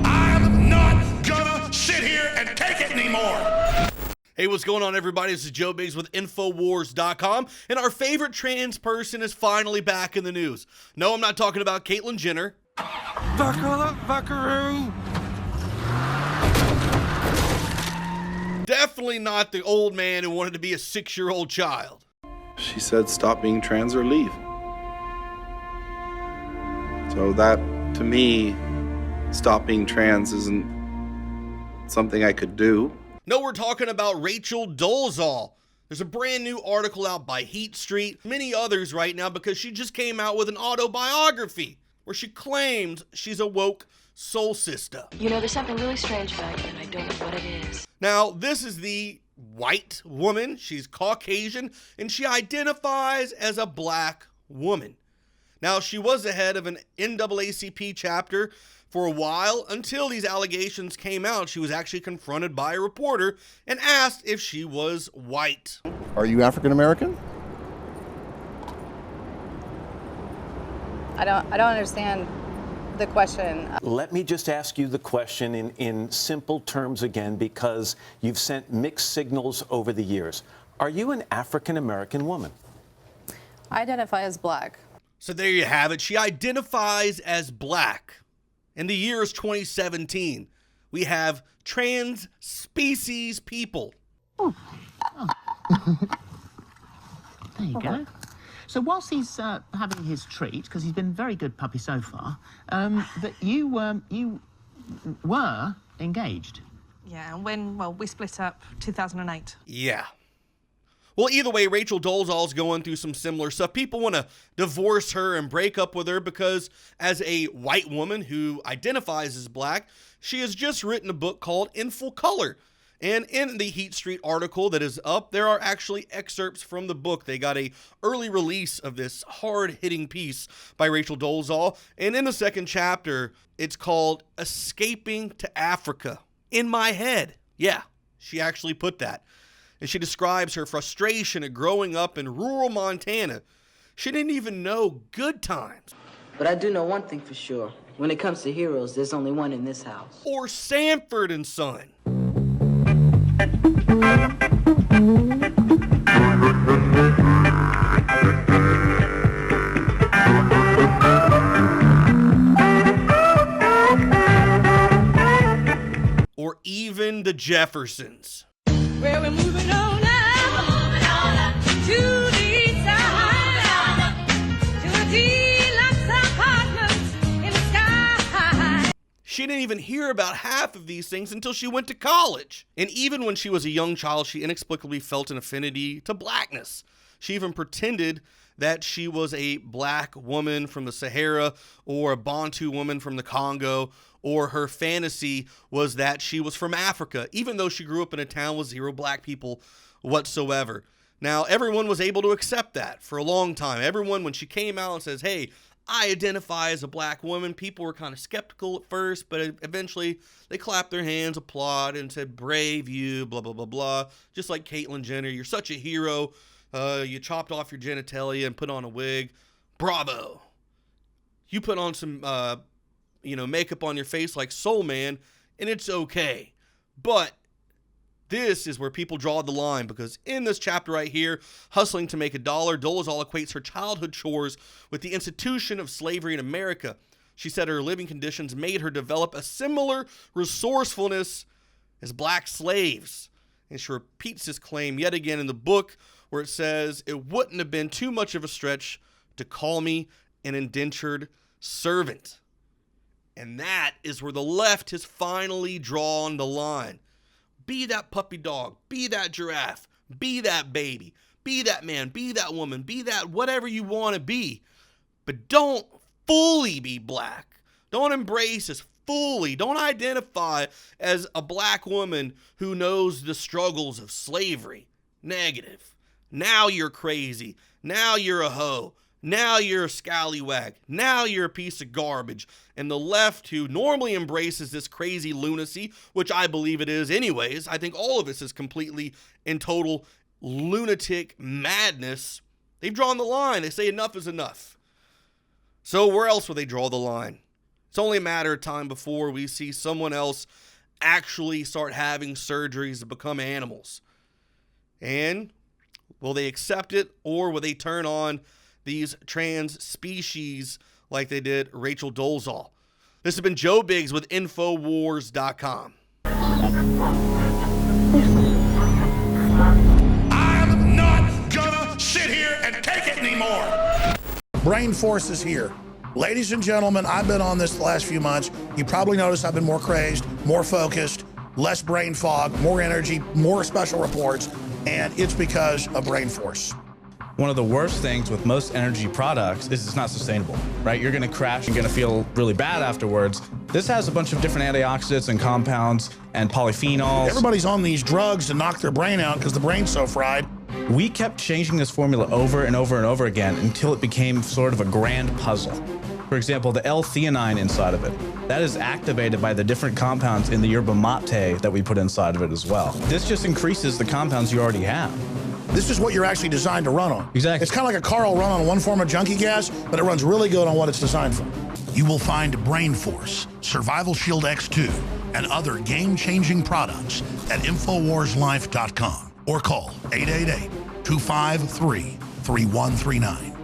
I'm not gonna sit here and take it anymore. Hey, what's going on, everybody? This is Joe Biggs with Infowars.com, and our favorite trans person is finally back in the news. No, I'm not talking about Caitlyn Jenner. Buckaroo! Definitely not the old man who wanted to be a 6-year-old child. She said stop being trans or leave. So that, to me, stop being trans isn't something I could do. No, we're talking about Rachel Dolezal. There's a brand new article out by Heat Street, many others right now, because she just came out with an autobiography where she claims she's a woke soul sister. You know, there's something really strange about you, and I don't know what it is. Now, this is the white woman. She's Caucasian, and she identifies as a black woman. Now, she was the head of an NAACP chapter for a while until these allegations came out. She was actually confronted by a reporter and asked if she was white. Are you African American? I don't understand the question. Let me just ask you the question in simple terms again, because you've sent mixed signals over the years. Are you an African American woman? I identify as black. So there you have it. She identifies as black. In the year is 2017. We have trans species people. There you go. So whilst he's having his treat, because he's been a very good puppy so far, that you were engaged. Yeah, well, we split up 2008. Yeah. Well, either way, Rachel Dolezal's going through some similar stuff. People want to divorce her and break up with her because as a white woman who identifies as black, she has just written a book called In Full Color. And in the Heat Street article that is up, there are actually excerpts from the book. They got a early release of this hard-hitting piece by Rachel Dolezal. And in the second chapter, it's called Escaping to Africa. In my head. Yeah, she actually put that. And she describes her frustration at growing up in rural Montana. She didn't even know good times. But I do know one thing for sure. When it comes to heroes, there's only one in this house. Or Sanford and Son. Or even the Jeffersons. Well, we're moving on up to the east side, to a deluxe apartment in the sky. She didn't even hear about half of these things until she went to college. And even when she was a young child, she inexplicably felt an affinity to blackness. She even pretended that she was a black woman from the Sahara or a Bantu woman from the Congo, or her fantasy was that she was from Africa, even though she grew up in a town with 0 black people whatsoever. Now, everyone was able to accept that for a long time. Everyone, when she came out and says, hey, I identify as a black woman, people were kind of skeptical at first, but eventually they clapped their hands, applauded, and said, brave you, blah, blah, blah, blah. Just like Caitlyn Jenner, you're such a hero. You chopped off your genitalia and put on a wig. Bravo. You put on some, makeup on your face like Soul Man, and it's okay. But this is where people draw the line, because in this chapter right here, Hustling to Make a Dollar, Dolezal equates her childhood chores with the institution of slavery in America. She said her living conditions made her develop a similar resourcefulness as black slaves. And she repeats this claim yet again in the book, where it says, it wouldn't have been too much of a stretch to call me an indentured servant. And that is where the left has finally drawn the line. Be that puppy dog, be that giraffe, be that baby, be that man, be that woman, be that whatever you want to be. But don't fully be black. Don't embrace as fully. Don't identify as a black woman who knows the struggles of slavery. Negative. Now you're crazy. Now you're a hoe. Now you're a scallywag. Now you're a piece of garbage. And the left, who normally embraces this crazy lunacy, which I believe it is anyways, I think all of this is completely and total lunatic madness. They've drawn the line. They say enough is enough. So where else will they draw the line? It's only a matter of time before we see someone else actually start having surgeries to become animals. And will they accept it, or will they turn on these trans species like they did Rachel Dolezal? This has been Joe Biggs with Infowars.com. I'm not gonna sit here and take it anymore. Brain Force is here. Ladies and gentlemen, I've been on this the last few months. You probably noticed I've been more crazed, more focused, less brain fog, more energy, more special reports, and it's because of Brain Force. One of the worst things with most energy products is it's not sustainable, right? You're gonna crash and gonna feel really bad afterwards. This has a bunch of different antioxidants and compounds and polyphenols. Everybody's on these drugs to knock their brain out because the brain's so fried. We kept changing this formula over and over and over again until it became sort of a grand puzzle. For example, the L-theanine inside of it, that is activated by the different compounds in the yerba mate that we put inside of it as well. This just increases the compounds you already have. This is what you're actually designed to run on. Exactly. It's kind of like a car will run on one form of junkie gas, but it runs really good on what it's designed for. You will find Brain Force, Survival Shield X2, and other game-changing products at InfoWarsLife.com or call 888-253-3139.